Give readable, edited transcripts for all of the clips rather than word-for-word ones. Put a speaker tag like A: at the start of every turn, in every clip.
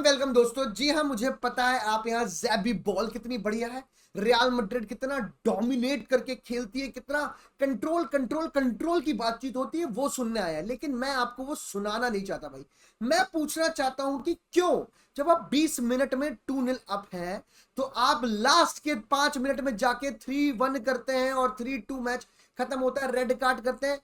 A: Welcome welcome दोस्तों। जी हाँ, मुझे पता है आप यहाँ ज़ैबी बॉल कितनी बढ़िया है, रियल मैड्रिड कितना डोमिनेट करके खेलती है, कितना कंट्रोल कंट्रोल कंट्रोल की बातचीत होती है, वो सुनने आया है। लेकिन मैं आपको वो सुनाना नहीं चाहता भाई। मैं पूछना चाहता हूं कि क्यों, जब आप 20 मिनट में 2-0 अप है, तो आप लास्ट के 5 मिनट में जाके 3-1 करते हैं और 3-2 मैच खत्म होता है, रेड कार्ड करते हैं।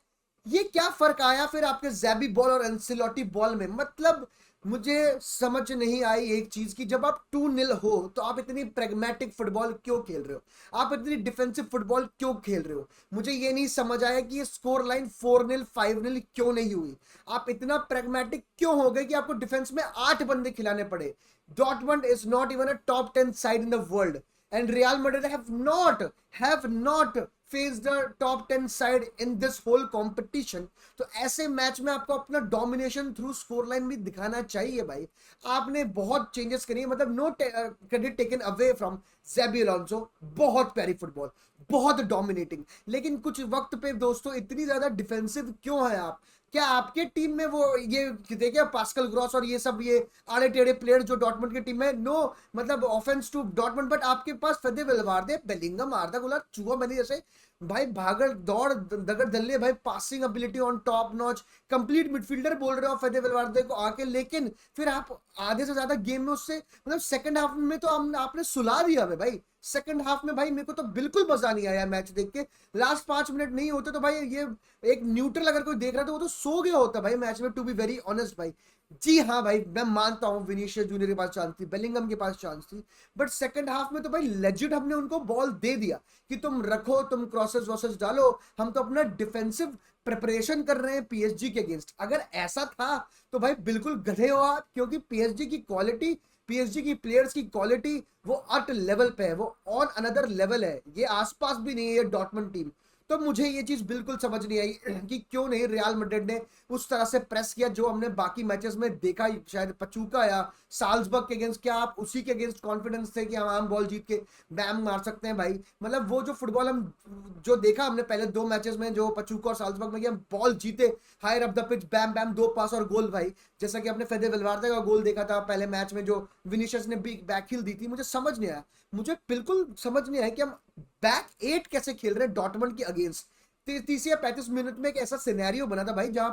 A: ये क्या फर्क आया फिर आपके ज़ैबी बॉल और एंसेलोटी बॉल में? मतलब मुझे समझ नहीं आई एक चीज की, जब आप 2-0 हो तो आप इतनी प्रैग्मेटिक फुटबॉल क्यों खेल रहे हो, आप इतनी डिफेंसिव फुटबॉल क्यों खेल रहे हो? मुझे ये नहीं समझ आया कि ये स्कोर लाइन 4-0 5-0 क्यों नहीं हुई। आप इतना प्रैग्मेटिक क्यों हो गए कि आपको डिफेंस में 8 बंदे खिलाने पड़े? Dortmund is not even a top 10 side in the world and Real Madrid have not faced the top 10 side in this whole competition। तो ऐसे मैच में आपको अपना डोमिनेशन थ्रू स्कोर लाइन भी दिखाना चाहिए भाई। आपने बहुत चेंजेस करी है, मतलब no credit taken away from Xabi Alonso. बहुत प्यारी फुटबॉल, बहुत डोमिनेटिंग, लेकिन कुछ वक्त पे दोस्तों इतनी ज्यादा डिफेंसिव क्यों है आप? क्या आपके टीम में वो ये देखिए पास्कल ग्रॉस और ये सब ये आड़े टेढ़े प्लेयर जो डॉर्टमंड की टीम में, नो मतलब ऑफेंस टू डॉर्टमंड, बट आपके पास फेदे वेलवार्दे, बेलिंगम, आर्दा गुलर, चूहा बनी जैसे भाई भागड़ दौड़ दगड़ दल्ले भाई, passing ability on top notch, complete midfielder बोल रहे हो फेदे वेलवार्दे को आके। लेकिन फिर आप आधे से ज्यादा गेम में उससे मतलब सेकंड हाफ में तो आपने सुला दिया हमें भाई। सेकंड हाफ में भाई मेरे को तो बिल्कुल मजा नहीं आया मैच देख के। लास्ट 5 मिनट नहीं होते तो भाई ये एक न्यूट्रल अगर कोई देख रहा था वो तो सो गया होता भाई मैच में, टू बी वेरी ऑनेस्ट भाई। जी हाँ भाई, मैं मानता हूँ विनीशियस जूनियर के पास चांस थी, बेलिंगम के पास चांस थी, बट सेकंड हाफ में तो भाई लेजिट हमने उनको बॉल दे दिया कि तुम रखो, तुम क्रॉसेस वॉसेस डालो, हम तो अपना डिफेंसिव प्रिपरेशन कर रहे हैं पीएसजी के अगेंस्ट। अगर ऐसा था तो भाई बिल्कुल गधे हो आप, क्योंकि पीएसजी की क्वालिटी, पीएसजी की प्लेयर्स की क्वालिटी वो अट लेवल पे है, वो ऑन अनदर लेवल है, ये आसपास भी नहीं है ये डॉर्टमंड टीम। तो मुझे ये चीज बिल्कुल समझ नहीं आई कि क्यों नहीं रियल मैड्रिड ने उस तरह से प्रेस किया जो हमने बाकी मैचेस में देखा, शायद पचूका या साल्जबर्ग के अगेंस्ट। क्या आप उसी के अगेंस्ट कॉन्फिडेंस थे कि हम बॉल जीत के बैम मार सकते हैं भाई? मतलब वो जो फुटबॉल हम जो देखा हमने पहले 2 मैचेस में, जो पचूका और साल्जबर्ग में, कि हम बॉल जीते हायर अप द पिच, बैम बैम, 2 पास और गोल भाई। जैसा कि आपने फेदे वेलवार्दे का गोल देखा था पहले मैच में जो विनीशियस ने बैकहील दी थी, मुझे समझ नहीं आया, मुझे बिल्कुल समझ नहीं आया कि हम बैक 8 कैसे खेल रहे हैं डॉर्टमंड के अगेंस्ट। 30 या 35 मिनट में एक ऐसा सिनेरियो बना था भाई जहां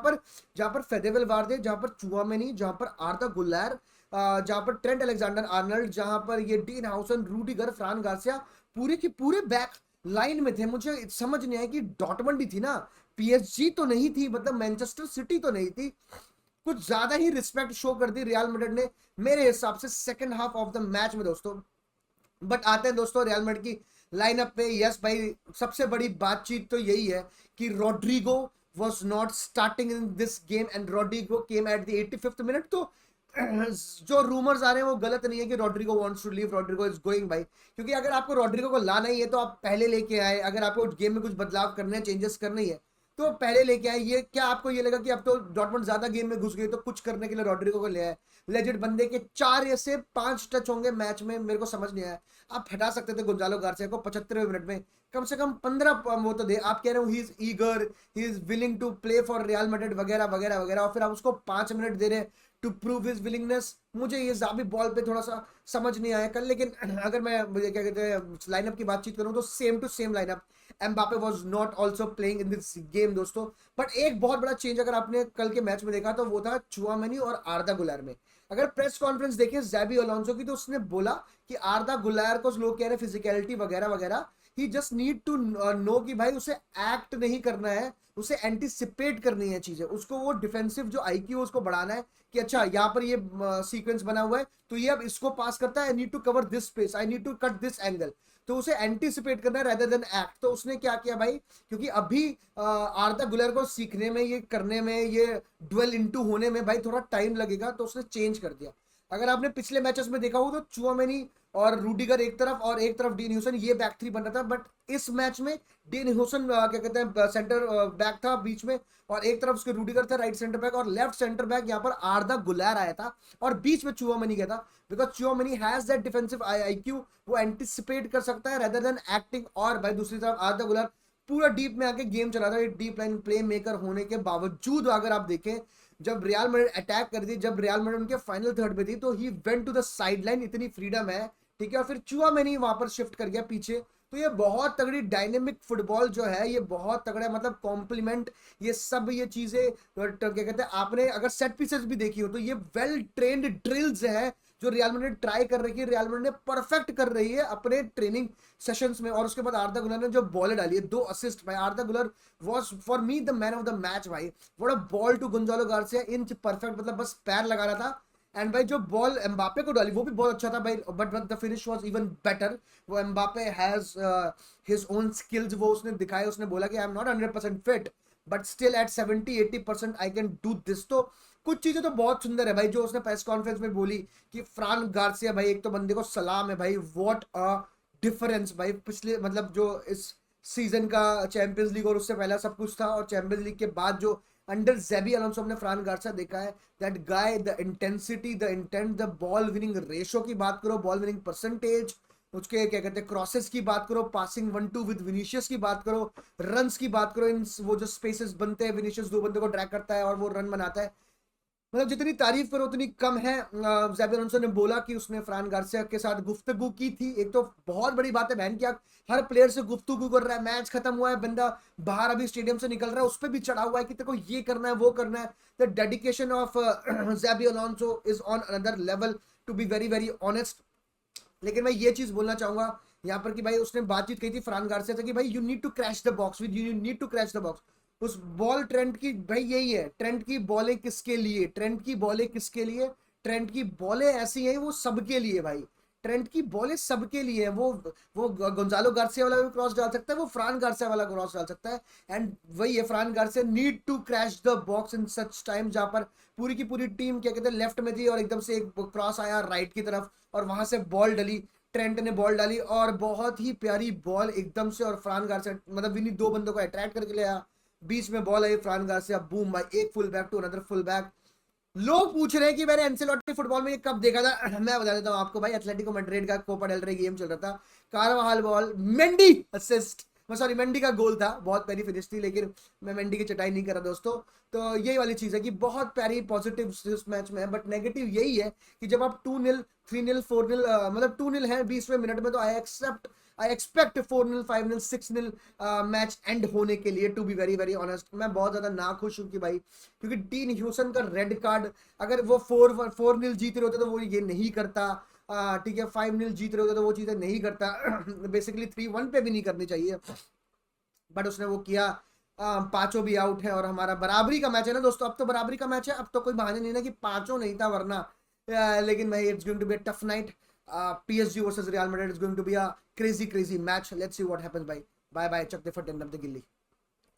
A: पर फेदे वेलवार्दे, जहां पर चुआमेनी, जहां पर आर्दा गुलर, जहां पर ट्रेंट अलेक्जेंडर आर्नल्ड, जहां पर ये डीन हाउसन, रूडिगर, फ्रान गार्सिया, पूरे की पूरे बैक लाइन में थे। मुझे समझ नहीं आया कि डॉर्टमंड ही थी ना, पीएसजी तो नहीं थी, मतलब मैनचेस्टर सिटी तो नहीं थी। कुछ ज्यादा ही रिस्पेक्ट शो कर दी रियल मैड्रिड ने मेरे हिसाब से second half of the match में दोस्तों। बट आते हैं दोस्तों रियल मैड्रिड की लाइनअप पे। यस भाई, सबसे बड़ी बातचीत तो यही है कि Rodrigo was not starting in this game and Rodrigo came at the 85th minute। तो जो रूमर्स आ रहे हैं वो गलत नहीं है कि Rodrigo wants to leave, Rodrigo is going भाई। क्योंकि अगर आपको रोड्रिगो को लाना ही है तो आप पहले लेके आए, अगर आपको गेम में कुछ बदलाव करने हैं, चेंजेस करने ही है, तो पहले लेके आए। ये क्या आपको ये लगा कि अब तो डॉर्टमंड ज्यादा गेम में घुस गई तो कुछ करने के लिए रोड्रिगो को ले आए? लेजेंड बंदे के 4 या से 5 टच होंगे मैच में, मेरे को समझ नहीं आया। आप हटा सकते थे गोंजालो गार्सिया को 75वें मिनट में, कम से कम 15 वो तो दे। आप कह रहे हो he is eager, he is willing to play for Real Madrid वगैरह वगैरह वगैरह, और फिर आप उसको 5 मिनट दे रहे हैं टू प्रूव हिज विलिंगनेस। मुझे ये ज़ाबी बॉल पे थोड़ा सा समझ नहीं आया कल। लेकिन अगर मैं मुझे क्या कहते हैं लाइनअप की बातचीत करूं तो same to same lineup, Mbappe was not also playing in this game दोस्तों। बट एक बहुत बड़ा चेंज अगर आपने कल के मैच में देखा तो वो था चुआमेनी और आर्दा गुलर में। अगर प्रेस कॉन्फ्रेंस देखें ज़ैबी अलोंसो की, तो उसने बोला कि आर्दा गुलर को लोग कह रहे फिजिकलिटी वगैरह वगैरह, ही जस्ट नीड टू नो कि भाई उसे एक्ट नहीं करना है, उसे एंटिसिपेट करनी है चीजें, उसको वो डिफेंसिव जो आईक्यू उसको बढ़ाना है कि अच्छा यहाँ पर ये सीक्वेंस बना हुआ है तो ये अब इसको पास करता है, I need to cover this space, I need to cut this angle. तो उसे एंटिसिपेट करना है रेदर देन एक्ट। तो उसने क्या किया भाई, क्योंकि अभी आर्दा गुलर को सीखने में, ये करने में, ये ड्वेल इनटू होने में भाई थोड़ा टाइम लगेगा, तो उसने चेंज कर दिया। अगर आपने पिछले मैचेस में देखा हो तो चुआमेनी और रूडिगर एक तरफ और एक तरफ डीन ह्यूसन, ये बैक थ्री बन रहा था। बट इस मैच में डीन ह्यूसन क्या कहते हैं सेंटर बैक था बीच में, और एक तरफ उसके रूडिगर था राइट सेंटर बैक, और लेफ्ट सेंटर बैक यहाँ पर आर्दा गुलर आया था, और बीच में चुआमेनी गया था। Because Tchouameni has that defensive IQ, वो एंटिसिपेट कर सकता है रेदर देन एक्टिंग। और भाई दूसरी तरफ आर्दा गुलर पूरा डीप में आके गेम चला था, डीप लाइन प्ले मेकर होने के बावजूद। अगर आप देखें जब रियल मैड्रिड अटैक कर दी, जब रियल मैड्रिड उनके फाइनल थर्ड पे थी, तो he went to the side line, इतनी फ्रीडम है, ठीक है, और फिर चुआमेनी वहां पर शिफ्ट कर गया पीछे। तो ये बहुत तगड़ी डायनेमिक फुटबॉल जो है, ये बहुत तगड़ा, मतलब कॉम्प्लीमेंट, ये सब ये चीजें क्या कहते हैं, आपने अगर सेट पीसेस भी देखी हो तो ये वेल ट्रेन्ड ड्रिल्स है जो रियल मैड्रिड ट्राई कर रही है, रियल मैड्रिड ने परफेक्ट कर रही है अपने ट्रेनिंग सेशंस में। और उसके बाद आर्दा गुलर ने जो बॉल डाली है, 2 असिस्ट भाई, Arda Guler was for me the man of the match भाई। What a ball to Gonzalo Garcia, inch perfect, मतलब बस पैर लगा रहा था। एंड भाई जो बॉल एम्बापे को डाली वो भी बहुत अच्छा था भाई, but the finish was even better. वो Mbappe has his own skills, वो उसने दिखाया, उसने बोला कि I am not 100% fit but still at 70-80% I can do this. तो कुछ चीजें तो बहुत सुंदर है भाई जो उसने प्रेस कॉन्फ्रेंस में बोली कि फ्रान गार्सिया भाई, एक तो बंदे को सलाम है भाई, व्हाट अ डिफरेंस भाई, पिछले मतलब जो इस सीजन का चैंपियंस लीग और उससे पहला सब कुछ था, और चैंपियंस लीग के बाद जो अंडर ज़ेबी अलोंसो हमने फ्रान गार्सिया देखा है, that guy, the intensity, the intent, the ball winning ratio की बात करो, बॉल विनिंग परसेंटेज, उसके क्या कहते हैं क्रॉसेस की बात करो, पासिंग 1-2 विद विनीशियस की बात करो, रन्स की बात करो, इन वो जो स्पेसेस बनते हैं, विनीशियस 2 बंदे को ड्रैग करता है और वो रन बनाता है, मतलब जितनी तारीफ करो उतनी कम है। ज़ाबी अलोंसो ने बोला कि उसने फ्रान गार्सिया के साथ गुफ्तगू की थी। एक तो बहुत बड़ी बात है बहन की, आप हर प्लेयर से गुफ्तगू कर रहा है, मैच खत्म हुआ है, बंदा बाहर अभी स्टेडियम से निकल रहा है, उस पर भी चढ़ा हुआ है कि तेरे को ये करना है वो करना है। The dedication of Xabi Alonso is on another level, to be very very honest. लेकिन मैं ये चीज बोलना चाहूंगा यहाँ पर कि भाई उसने बातचीत की थी फ्रान गार्सिया से कि भाई you need to crash the box, with you need to crash the box. उस बॉल ट्रेंड की भाई यही है, ट्रेंड की बॉलें किसके लिए, ट्रेंड की बॉलें किसके लिए, ट्रेंड की बॉलें ऐसी हैं वो सबके लिए भाई, ट्रेंड की बॉलें सबके लिए है। वो गोंजालो गार्सिया वाला भी क्रॉस डाल सकता है, वो फ्रान गार्सिया वाला क्रॉस डाल सकता है। एंड वही है, Fran Garcia need to crash the box in such time, जहां पर पूरी की पूरी टीम क्या कहते हैं लेफ्ट में थी और एकदम से एक क्रॉस आया राइट की तरफ और वहां से बॉल डली, ट्रेंट ने बॉल डाली और बहुत ही प्यारी बॉल एकदम से, और फ्रान गार्सिया मतलब विनी 2 बंदों को अट्रैक्ट करके ले आया, बीच में बॉल आई फ्रान गार्सिया, बूम भाई, एक full back to another full back. लोग पूछ रहे हैं कि मैंने एंसेलोटी फुटबॉल में ये कब देखा था, मैं बता देता हूँ आपको भाई, एथलेटिको मैड्रिड का कोपा डेल रे गेम चल रहा था, कारवाहाल ball, Mendy assist, sorry Mendy का गोल था, बहुत प्यारी फिनिश थी, लेकिन मैं मेंडी की चटाई नहीं कर रहा दोस्तों। तो यही वाली चीज है कि बहुत प्यारी पॉजिटिव इस मैच में है, बट नेगेटिव यही है कि जब आप 2-0 3-0 4-0 मतलब 2-0 है 20वें मिनट में, तो आई एक्सपेक्ट 4-0 5-0 6-0 मैच एंड होने के लिए, to be very very honest. मैं बहुत ज्यादा नाखुश हूँ कि भाई, क्योंकि डीन ह्यूसन का रेड कार्ड, अगर वो 4-0 जीत रहे होते तो वो ये नहीं करता, ठीक है, 5-0 जीत रहे होते तो वो चीजें नहीं करता, बेसिकली 3-1 पे भी नहीं करनी चाहिए, बट उसने वो किया। पांचों भी आउट है और हमारा बराबरी का मैच है ना दोस्तों, अब तो बराबरी का मैच है, अब तो कोई बहाने नहीं ना कि पांचों नहीं था वरना। लेकिन भाई it's going to be a tough night, PSG versus Real Madrid is going to be a crazy crazy match, let's see what happens भाई। बाय बाय, चक दे फट द गिल्ली।